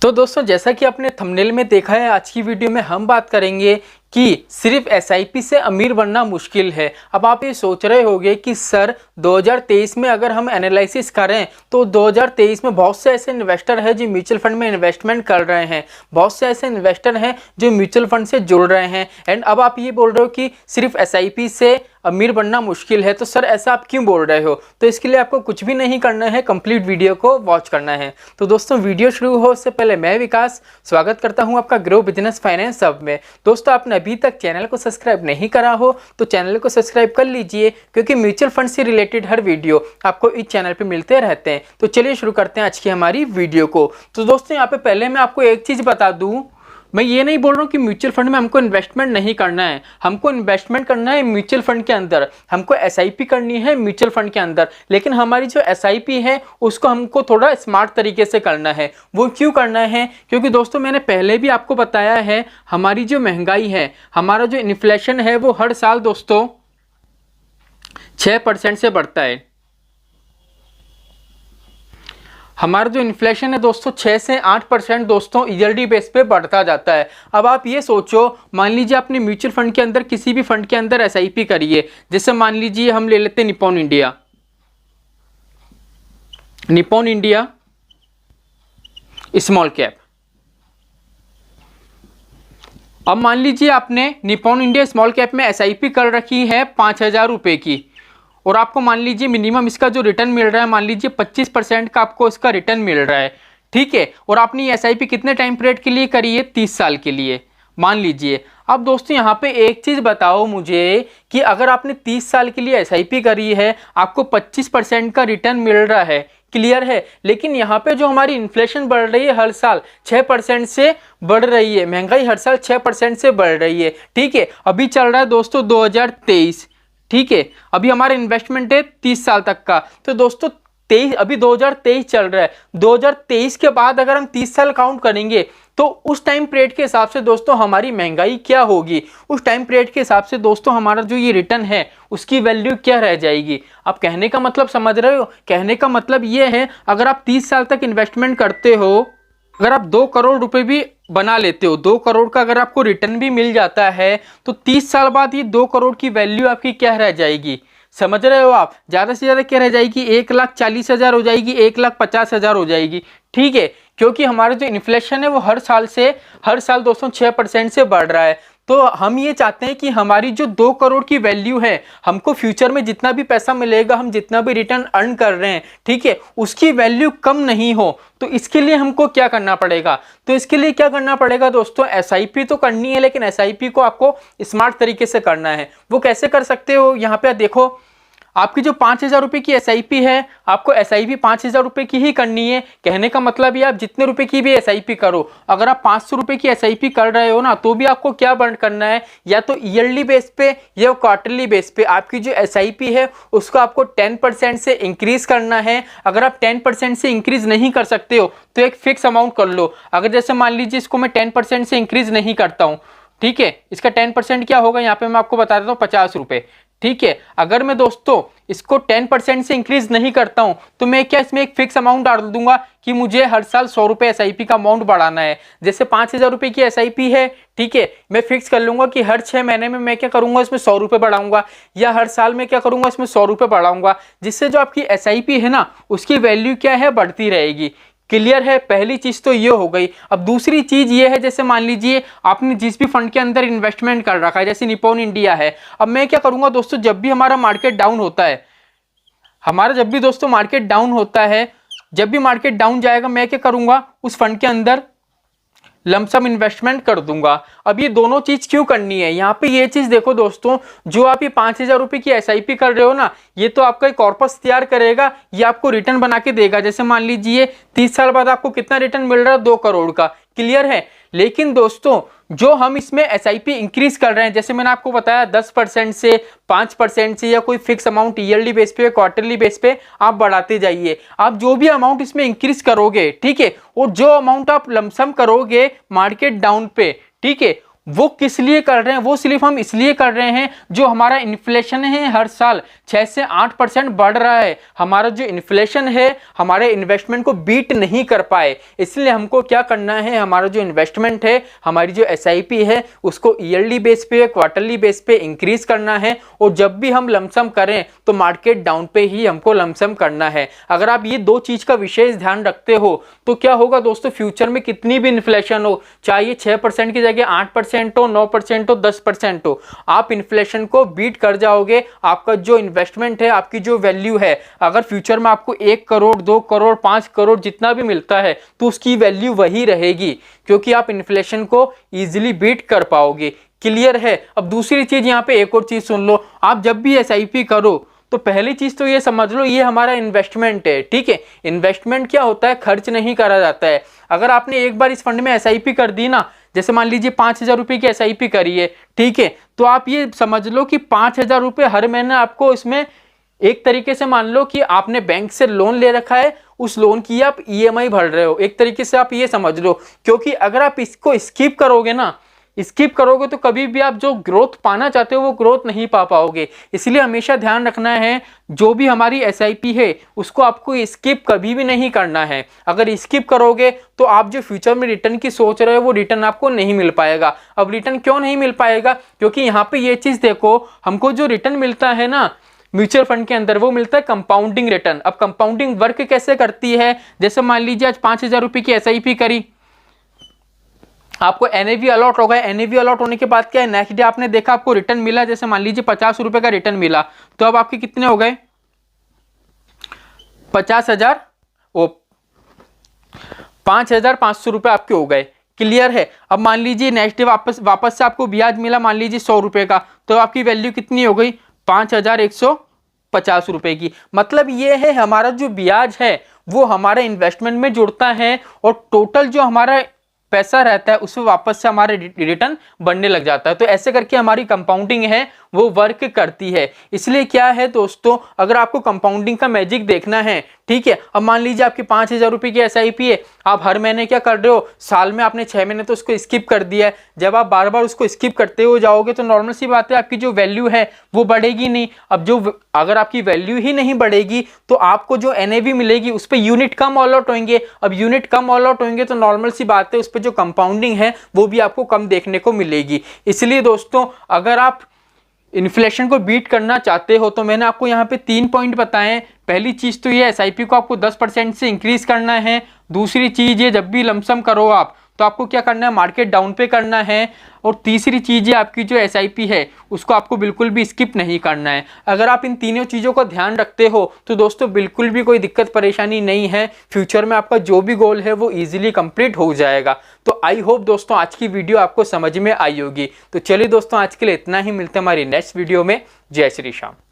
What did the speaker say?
तो दोस्तों जैसा कि आपने थंबनेल में देखा है, आज की वीडियो में हम बात करेंगे कि सिर्फ एसआईपी से अमीर बनना मुश्किल है। अब आप ये सोच रहे होंगे कि सर 2023 में अगर हम एनालिसिस करें तो 2023 में बहुत से ऐसे इन्वेस्टर हैं जो म्यूचुअल फंड में इन्वेस्टमेंट कर रहे हैं, बहुत से ऐसे इन्वेस्टर हैं जो म्यूचुअल फंड से जुड़ रहे हैं। एंड अब आप ये बोल रहे हो कि सिर्फ एसआईपी से अमीर बनना मुश्किल है, तो सर ऐसा आप क्यों बोल रहे हो? तो इसके लिए आपको कुछ भी नहीं करना है, कंप्लीट वीडियो को वॉच करना है। तो दोस्तों वीडियो शुरू हो उससे पहले मैं विकास स्वागत करता हूं आपका ग्रो बिजनेस फाइनेंस हब में। दोस्तों आपने अभी तक चैनल को सब्सक्राइब नहीं करा हो तो चैनल को सब्सक्राइब कर लीजिए, क्योंकि म्यूचुअल फंड से रिलेटेड हर वीडियो आपको इस चैनल पे मिलते रहते हैं। तो चलिए शुरू करते हैं आज की हमारी वीडियो को। तो दोस्तों यहाँ पे पहले मैं आपको एक चीज़ बता दूँ, मैं ये नहीं बोल रहा हूँ कि म्यूचुअल फंड में हमको इन्वेस्टमेंट नहीं करना है। हमको इन्वेस्टमेंट करना है म्यूचुअल फंड के अंदर, हमको एसआईपी करनी है म्यूचुअल फंड के अंदर। लेकिन हमारी जो एसआईपी है उसको हमको थोड़ा स्मार्ट तरीके से करना है। वो क्यों करना है? क्योंकि दोस्तों मैंने पहले भी आपको बताया है, हमारी जो महंगाई है, हमारा जो इन्फ्लेशन है, वो हर साल दोस्तों 6% से बढ़ता है। हमारा जो इन्फ्लेशन है दोस्तों 6 से 8% दोस्तों ईयरली बेस पे बढ़ता जाता है। अब आप ये सोचो, मान लीजिए आपने म्यूचुअल फंड के अंदर किसी भी फंड के अंदर एसआईपी करी है, जैसे मान लीजिए हम ले लेते हैं निप्पॉन इंडिया स्मॉल कैप। अब मान लीजिए आपने निप्पॉन इंडिया स्मॉल कैप में एसआईपी कर रखी है 5,000 रुपये की, और आपको मान लीजिए मिनिमम इसका जो रिटर्न मिल रहा है, मान लीजिए 25% का आपको इसका रिटर्न मिल रहा है, ठीक है। और आपने एसआईपी कितने टाइम पीरियड के लिए करी है? 30 साल के लिए मान लीजिए। अब दोस्तों यहाँ पे एक चीज़ बताओ मुझे कि अगर आपने 30 साल के लिए एसआईपी करी है, आपको 25% का रिटर्न मिल रहा है, क्लियर है। लेकिन यहाँ पे जो हमारी इन्फ्लेशन बढ़ रही है हर साल 6% से बढ़ रही है, महंगाई हर साल 6% से बढ़ रही है, ठीक है। अभी चल रहा है दोस्तों 2023, ठीक है। अभी हमारा इन्वेस्टमेंट है 30 साल तक का। तो दोस्तों 23, अभी 2023 चल रहा है, 2023 के बाद अगर हम 30 साल काउंट करेंगे तो उस टाइम पीरियड के हिसाब से दोस्तों हमारी महंगाई क्या होगी, उस टाइम पीरियड के हिसाब से दोस्तों हमारा जो ये रिटर्न है उसकी वैल्यू क्या रह जाएगी। आप कहने का मतलब समझ रहे हो? कहने का मतलब ये है, अगर आप 30 साल तक इन्वेस्टमेंट करते हो, अगर आप 2 करोड़ रुपए भी बना लेते हो, 2 करोड़ का अगर आपको रिटर्न भी मिल जाता है, तो 30 साल बाद ये 2 करोड़ की वैल्यू आपकी क्या रह जाएगी? समझ रहे हो आप? ज़्यादा से ज़्यादा क्या रह जाएगी? 1,40,000 हो जाएगी, 1,50,000 हो जाएगी, ठीक है। क्योंकि हमारा जो इन्फ्लेशन है वो हर साल दोस्तों 6% से बढ़ रहा है। तो हम ये चाहते हैं कि हमारी जो 2 करोड़ की वैल्यू है, हमको फ्यूचर में जितना भी पैसा मिलेगा, हम जितना भी रिटर्न अर्न कर रहे हैं, ठीक है, उसकी वैल्यू कम नहीं हो। तो इसके लिए हमको क्या करना पड़ेगा? तो इसके लिए क्या करना पड़ेगा दोस्तों? एसआईपी तो करनी है, लेकिन एसआईपी को आपको स्मार्ट तरीके से करना है। वो कैसे कर सकते हो? यहाँ पे देखो, आपकी जो 5,000 रुपये की एसआईपी है, आपको एसआईपी 5,000 रुपये की ही करनी है। कहने का मतलब ये, आप जितने रुपए की भी एसआईपी करो, अगर आप 500 रुपये की एसआईपी कर रहे हो ना, तो भी आपको क्या बर्न करना है? या तो ईयरली बेस पे या क्वार्टरली बेस पे आपकी जो एसआईपी है उसको आपको 10% से इंक्रीज करना है। अगर आप 10% से इंक्रीज नहीं कर सकते हो तो एक फिक्स अमाउंट कर लो। अगर जैसे मान लीजिए इसको मैं 10% से इंक्रीज नहीं करता हूँ, ठीक है, इसका 10% क्या होगा यहाँ पे मैं आपको बता देता हूँ, 50 रुपये, ठीक है। अगर मैं दोस्तों इसको 10% से इंक्रीज नहीं करता हूं तो मैं क्या इसमें एक फिक्स अमाउंट डाल दूंगा कि मुझे हर साल 100 रुपये एसआईपी का अमाउंट बढ़ाना है। जैसे 5,000 रुपये की एसआईपी है, ठीक है, मैं फिक्स कर लूंगा कि हर 6 महीने में मैं क्या करूंगा, इसमें 100 रुपये बढ़ाऊंगा, या हर साल में क्या करूंगा, इसमें 100 रुपये बढ़ाऊंगा, जिससे जो आपकी एसआईपी है ना उसकी वैल्यू क्या है, बढ़ती रहेगी। क्लियर है? पहली चीज तो ये हो गई। अब दूसरी चीज ये है, जैसे मान लीजिए आपने जिस भी फंड के अंदर इन्वेस्टमेंट कर रखा है, जैसे निप्पॉन इंडिया है, अब मैं क्या करूंगा दोस्तों, जब भी हमारा मार्केट डाउन होता है, जब भी दोस्तों मार्केट डाउन होता है, जब भी मार्केट डाउन जाएगा, मैं क्या करूंगा, उस फंड के अंदर लमसम इन्वेस्टमेंट कर दूंगा। अब ये दोनों चीज क्यों करनी है? यहाँ पे ये चीज देखो दोस्तों, जो आप ये 5,000 रुपये की एसआईपी कर रहे हो ना, ये तो आपका एक कॉर्पस तैयार करेगा, ये आपको रिटर्न बना के देगा। जैसे मान लीजिए 30 साल बाद आपको कितना रिटर्न मिल रहा है? 2 करोड़ का, क्लियर है। लेकिन दोस्तों जो हम इसमें एसआईपी इंक्रीज कर रहे हैं, जैसे मैंने आपको बताया 10% से 5% से, या कोई फिक्स अमाउंट ईयरली बेस पे क्वार्टरली बेस पे आप बढ़ाते जाइए। आप जो भी अमाउंट इसमें इंक्रीज करोगे, ठीक है, और जो अमाउंट आप लमसम करोगे मार्केट डाउन पे, ठीक है, वो किस लिए कर रहे हैं, वो सिर्फ हम इसलिए कर रहे हैं जो हमारा इन्फ्लेशन है हर साल 6 से 8% बढ़ रहा है, हमारा जो इन्फ्लेशन है हमारे इन्वेस्टमेंट को बीट नहीं कर पाए। इसलिए हमको क्या करना है, हमारा जो इन्वेस्टमेंट है, हमारी जो SIP है उसको ईयरली बेस पे, क्वार्टरली बेस पे इंक्रीज करना है। और जब भी हम लमसम करें तो मार्केट डाउन पे ही हमको लमसम करना है। अगर आप ये दो चीज का विशेष ध्यान रखते हो तो क्या होगा दोस्तों, फ्यूचर में कितनी भी इन्फ्लेशन हो, चाहे 6% की जगह 8% हो, 9% हो, 10% हो, आप इन्फ्लेशन को बीट कर जाओगे। आपका जो इन्वेस्टमेंट है, आपकी जो वैल्यू है, अगर फ्यूचर में आपको 1 करोड़ 2 करोड़ 5 करोड़ जितना भी मिलता है तो उसकी वैल्यू वही रहेगी, क्योंकि आप इन्फ्लेशन को इजीली बीट कर पाओगे। क्लियर है। अब दूसरी चीज यहाँ पे एक और चीज सुन लो, आप जब भी SIP करो तो पहली चीज तो ये समझ लो ये हमारा इन्वेस्टमेंट है। ठीक है, इन्वेस्टमेंट क्या होता है, खर्च नहीं करा जाता है। अगर आपने एक बार इस फंड में SIP कर दी ना, जैसे मान लीजिए 5,000 रुपये की SIP करी है, ठीक है, तो आप ये समझ लो कि 5,000 रुपये हर महीने आपको इसमें, एक तरीके से मान लो कि आपने बैंक से लोन ले रखा है, उस लोन की आप EMI भर रहे हो, एक तरीके से आप ये समझ लो। क्योंकि अगर आप इसको स्किप करोगे ना, स्किप करोगे तो कभी भी आप जो ग्रोथ पाना चाहते हो वो ग्रोथ नहीं पा पाओगे। इसलिए हमेशा ध्यान रखना है, जो भी हमारी SIP है उसको आपको स्किप कभी भी नहीं करना है। अगर स्किप करोगे तो आप जो फ्यूचर में रिटर्न की सोच रहे हो वो रिटर्न आपको नहीं मिल पाएगा। अब रिटर्न क्यों नहीं मिल पाएगा, क्योंकि यहाँ पे ये चीज देखो, हमको जो रिटर्न मिलता है ना म्यूचुअल फंड के अंदर, वो मिलता है कंपाउंडिंग रिटर्न। अब कंपाउंडिंग वर्क कैसे करती है, जैसे मान लीजिए आज 5,000 रुपये की SIP करी, आपको NAV अलॉट होगा। NAV अलॉट होने के बाद क्या है, नेक्स्ट डे आपने देखा आपको रिटर्न मिला, जैसे मान लीजिए 50 रुपए का रिटर्न मिला, तो अब आपके कितने हो गए, 50,000, ओ 5,500 रुपए आपके हो गए। क्लियर है। अब मान लीजिए नेक्स्ट डे वापस से आपको ब्याज मिला, मान लीजिए 100 रुपए का, तो आपकी वैल्यू कितनी हो गई, 5,150 रुपए की। मतलब ये है हमारा जो ब्याज है वो हमारे इन्वेस्टमेंट में जुड़ता है, और टोटल जो हमारा पैसा रहता है उसमें वापस से हमारे रिटर्न बढ़ने लग जाता है। तो ऐसे करके हमारी कंपाउंडिंग है वो वर्क करती है। इसलिए क्या है दोस्तों, अगर आपको कंपाउंडिंग का मैजिक देखना है, ठीक है, अब मान लीजिए आपकी 5,000 रुपये की SIP है, आप हर महीने क्या कर रहे हो, साल में आपने 6 महीने तो उसको स्किप कर दिया है। जब आप बार बार उसको स्किप करते हो जाओगे तो नॉर्मल सी बात है आपकी जो वैल्यू है वो बढ़ेगी नहीं। अब जो अगर आपकी वैल्यू ही नहीं बढ़ेगी तो आपको जो NAV मिलेगी उस per unit come all out होंगे। अब यूनिट कम ऑल आउट होंगे तो नॉर्मल सी बात है उस पर जो कंपाउंडिंग है वो भी आपको कम देखने को मिलेगी। इसलिए दोस्तों अगर आप इन्फ्लेशन को बीट करना चाहते हो तो मैंने आपको यहाँ पे 3 पॉइंट बताए। पहली चीज तो ये SIP को आपको 10% से इंक्रीज करना है। दूसरी चीज ये जब भी लमसम करो आप तो आपको क्या करना है, मार्केट डाउन पे करना है। और तीसरी चीज ये आपकी जो SIP है उसको आपको बिल्कुल भी स्किप नहीं करना है। अगर आप इन तीनों चीज़ों को ध्यान रखते हो तो दोस्तों बिल्कुल भी कोई दिक्कत परेशानी नहीं है, फ्यूचर में आपका जो भी गोल है वो ईजिली कंप्लीट हो जाएगा। तो आई होप दोस्तों आज की वीडियो आपको समझ में आई होगी। तो चलिए दोस्तों आज के लिए इतना ही, मिलते हैं हमारी नेक्स्ट वीडियो में। जय श्री श्याम।